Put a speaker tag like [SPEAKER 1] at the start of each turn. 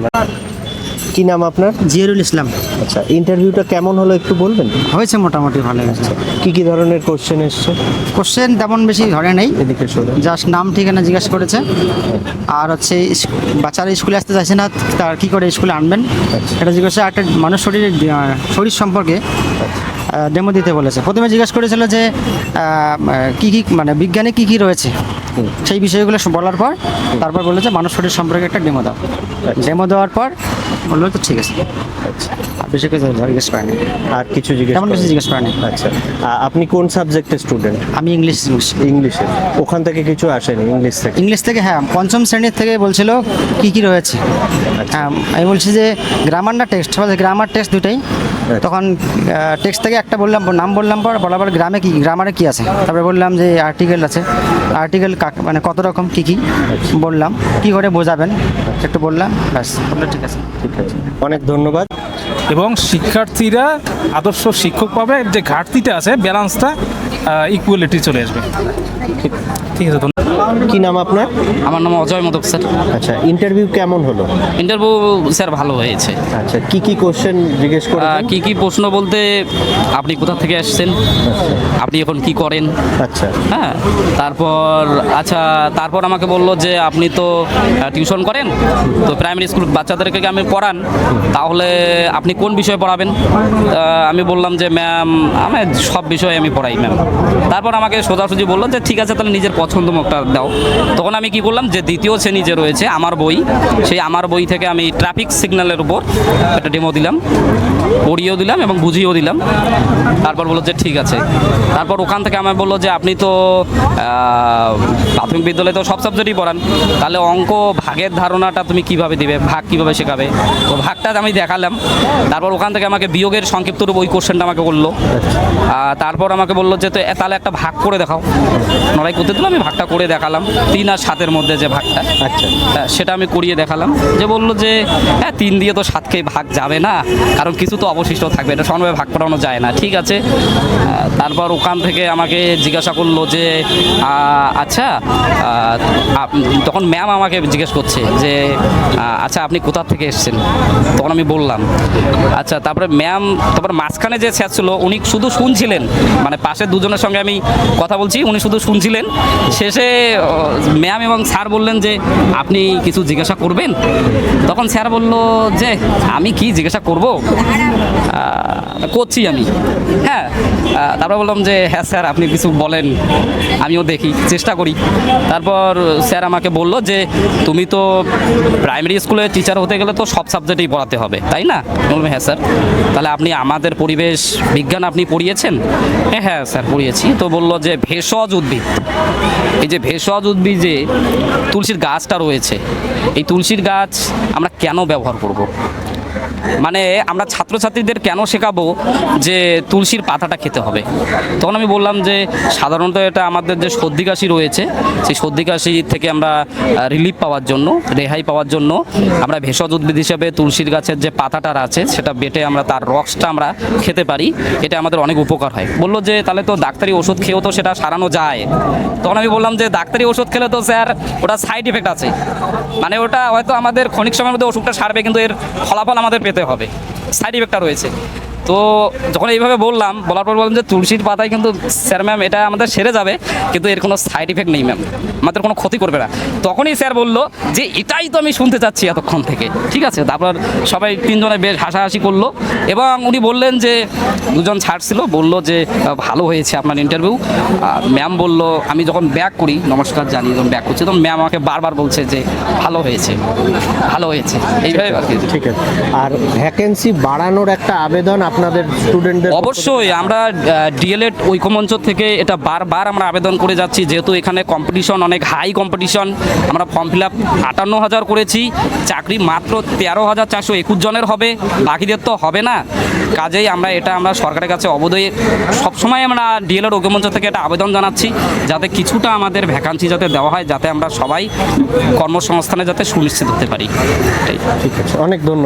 [SPEAKER 1] আমরা। কি নাম আপনার?
[SPEAKER 2] জিয়ারুল ইসলাম।
[SPEAKER 1] আচ্ছা, ইন্টারভিউটা কেমন হলো একটু বলবেন?
[SPEAKER 2] হয়েছে মোটামুটি ভালো হয়েছে।
[SPEAKER 1] কি কি ধরনের কোশ্চেন এসছে?
[SPEAKER 2] কোশ্চেন তেমন বেশি ধরে নেই,
[SPEAKER 1] এদিকে সরে।
[SPEAKER 2] জাস্ট নাম ঠিকানা জিজ্ঞাসা করেছে, আর হচ্ছে বাচ্চারা স্কুলে আসতে চাইছে না, তার কী করে স্কুলে আনবেন এটা জিজ্ঞাসা। একটা মানুষ শরীর সম্পর্কে ডেমো দিতে বলেছে। প্রথমে জিজ্ঞাসা করেছিল যে কী কী মানে বিজ্ঞানে কী কী রয়েছে, সেই বিষয়গুলো বলার পর তারপর বললো যে মানুষ শরীর সম্পর্কে একটা ডেমো দাও। ডেমো দেওয়ার পর বললো তো ঠিক আছে। আর বেশি কিছু জিজ্ঞেস করেনি,
[SPEAKER 1] আর কিছু জিজ্ঞেস
[SPEAKER 2] তেমন কিছু জিজ্ঞেস করেনি।
[SPEAKER 1] আচ্ছা, আপনি কোন সাবজেক্টের স্টুডেন্ট?
[SPEAKER 2] আমি ইংলিশ।
[SPEAKER 1] ইংলিশে। ওখান থেকে কিছু আসেনি ইংলিশ থেকে?
[SPEAKER 2] ইংলিশ থেকে হ্যাঁ, পঞ্চম শ্রেণীর থেকে বলছিল কী কী রয়েছে। হ্যাঁ, আমি বলছি যে গ্রামার না টেক্সট, গ্রামার টেক্সট দুটাই। তখন টেক্সট থেকে একটা বললাম, নাম বললাম, বলার পর গ্রামারে কী আছে, তারপরে বললাম যে আর্টিকেল আছে, আর্টিকেল মানে কত রকম কী কী বললাম, কী করে বোঝাবেন একটু বললাম, ব্যাস বললো ঠিক আছে।
[SPEAKER 1] ঠিক আছে, অনেক ধন্যবাদ।
[SPEAKER 3] এবং শিক্ষার্থীরা আদর্শ শিক্ষক পাবে, যে ঘাটতিটা আছে ব্যালেন্সটা ইকুয়ালিটি চলে আসবে। ঠিক আছে, ধন্যবাদ।
[SPEAKER 1] কি নাম আপনার?
[SPEAKER 4] আমার নাম অজয় মোদক স্যার।
[SPEAKER 1] আচ্ছা, ইন্টারভিউ কেমন হলো?
[SPEAKER 4] ইন্টারভিউ স্যার ভালো হয়েছে।
[SPEAKER 1] আচ্ছা, কি কি কোশ্চেন জিজ্ঞেস করেছেন?
[SPEAKER 4] কি কি প্রশ্ন বলতে, আপনি কোথা থেকে আসছেন, আপনি এখন কি করেন,
[SPEAKER 1] আচ্ছা
[SPEAKER 4] হ্যাঁ, তারপর আমাকে বললো যে আপনি তো টিউশন করেন, তো প্রাইমারি স্কুল বাচ্চাদেরকে আমি পড়ান, তাহলে আপনি কোন বিষয়ে পড়াবেন? আমি বললাম যে ম্যাম আমি সব বিষয়ে আমি পড়াই ম্যাম। তারপর আমাকে সোজাসুজি বললো যে ঠিক আছে, তাহলে নিজের পছন্দ মতো দাও। তখন আমি কি করলাম, যে দ্বিতীয় শ্রেণী যে রয়েছে আমার বই, সেই আমার বই থেকে আমি ট্রাফিক সিগন্যালের উপর একটা ডেমো দিলাম, পড়িয়েও দিলাম এবং বুঝিয়েও দিলাম। তারপর বললো যে ঠিক আছে। তারপর ওখান থেকে আমায় বললো যে আপনি তো প্রাথমিক বিদ্যালয়ে তো সব সাবজেক্টই পড়ান, তাহলে অঙ্ক ভাগের ধারণাটা তুমি কিভাবে দিবে, ভাগ কিভাবে শেখাবে? তো ভাগটা আমি দেখালাম। তারপর ওখান থেকে আমাকে বিয়োগের সংক্ষিপ্ত রূপ ওই কোশ্চেনটা আমাকে বললো। তারপর আমাকে বললো যে তো তাহলে একটা ভাগ করে দেখাও। লড়াই করতে দিলাম, আমি ভাগটা করে দেখালাম, 3 আর 7-এর মধ্যে যে ভাগটা,
[SPEAKER 1] আচ্ছা,
[SPEAKER 4] সেটা আমি করিয়ে দেখালাম। যে বললো যে হ্যাঁ 3 দিয়ে তো 7কে ভাগ যাবে না, কারণ কিছু তো অবশিষ্ট থাকবে, এটা সমানভাবে ভাগ করানো যায় না। ঠিক আছে। তারপর ওখান থেকে আমাকে জিজ্ঞাসা করলো যে আচ্ছা, তখন ম্যাম আমাকে জিজ্ঞেস করছে যে আচ্ছা আপনি কোথা থেকে এসেছেন? তখন আমি বললাম। আচ্ছা, তারপরে ম্যাম, তারপর মাঝখানে যে স্যার ছিল উনি শুধু শুনছিলেন, মানে পাশে দুজনের সঙ্গে আমি কথা বলছি, উনি শুধু শুনছিলেন। শেষে ম্যাম এবং স্যার বললেন যে আপনি কিছু জিজ্ঞাসা করবেন? তখন স্যার বলল যে আমি কি জিজ্ঞাসা করব, করছি আমি। হ্যাঁ, তারপর বললাম যে হ্যাঁ স্যার আপনি কিছু বলেন, আমিও দেখি, চেষ্টা করি। তারপর স্যার আমাকে বলল যে তুমি তো প্রাইমারি স্কুলে টিচার হতে গেলে তো সব সাবজেক্টেই পড়াতে হবে, তাই না? বললাম হ্যাঁ স্যার। তাহলে আপনি আমাদের পরিবেশ বিজ্ঞান আপনি পড়িয়েছেন? হ্যাঁ স্যার পড়িয়েছি। তো বললো যে ভেষজ উদ্ভিদ, এই যে ভেষজ উদ্ভিদ যে তুলসীর গাছটা রয়েছে, এই তুলসীর গাছ আমরা কেন ব্যবহার করব? মানে আমরা ছাত্রছাত্রীদের কেন শেখাবো যে তুলসীর পাতাটা খেতে হবে? তখন আমি বললাম যে সাধারণত এটা আমাদের যে সর্দি কাশি রয়েছে, সেই সর্দি কাশি থেকে আমরা রিলিফ পাওয়ার জন্য, রেহাই পাওয়ার জন্য আমরা ভেষজ উদ্ভিদ হিসেবে তুলসীর গাছের যে পাতাটা আছে সেটা বেটে আমরা তার রসটা আমরা খেতে পারি, এটা আমাদের অনেক উপকার হয়। বললো যে তাহলে তো ডাক্তারি ওষুধ খেয়েও তো সেটা সারানো যায়। তখন আমি বললাম যে ডাক্তারি ওষুধ খেলে তো স্যার ওটা সাইড এফেক্ট আছে, মানে ওটা হয়তো আমাদের ক্ষণিক সময়ের মধ্যে ওষুধটা সারবে, কিন্তু এর ফলাফল আমাদের পেতে হবে, সাইড ইফেক্টটা রয়েছে। তো যখন এইভাবে বলার পর বললাম যে তুলসীর পাতায় কিন্তু স্যার ম্যাম এটা আমাদের সেরে যাবে, কিন্তু এর কোনো সাইড ইফেক্ট নেই ম্যাম, আমাদের কোনো ক্ষতি করবে না। তখনই স্যার বললো যে এটাই তো আমি শুনতে চাচ্ছি এতক্ষণ থেকে। ঠিক আছে। তারপর সবাই 3 জনে বেশ হাসাহাসি করলো এবং উনি বললেন যে 2 জন ছাড়ছিল, বললো যে ভালো হয়েছে আপনার ইন্টারভিউ। ম্যাম বললো, আমি যখন ব্যাক করি নমস্কার জানিয়ে যখন ব্যাক করছি, তখন ম্যাম আমাকে বারবার বলছে যে ভালো হয়েছে, ভালো হয়েছে, এইভাবে।
[SPEAKER 1] ঠিক আছে। আর ভ্যাকেন্সি বাড়ানোর একটা আবেদন আপনাদের স্টুডেন্টদের?
[SPEAKER 4] অবশ্যই, আমরা ডিএলএড ঐক্যমঞ্চ থেকে এটা বারবার আমরা আবেদন করে যাচ্ছি, যেহেতু এখানে কম্পিটিশন অনেক হাই কম্পিটিশন। আমরা ফর্ম ফিল আপ 58,000 করেছি, চাকরি মাত্র 13,421 জনের হবে, বাকিদের তো হবে না। কাজেই আমরা সরকারের কাছে অবশ্যই সবসময় আমরা ডিএলএড ঐক্যমঞ্চ থেকে একটা আবেদন জানাচ্ছি, যাতে কিছুটা আমাদের ভ্যাকান্সি যাতে দেওয়া হয়, যাতে আমরা সবাই কর্মসংস্থানে যাতে সুনিশ্চিত হতে পারি।
[SPEAKER 1] ঠিক আছে, অনেক ধন্যবাদ।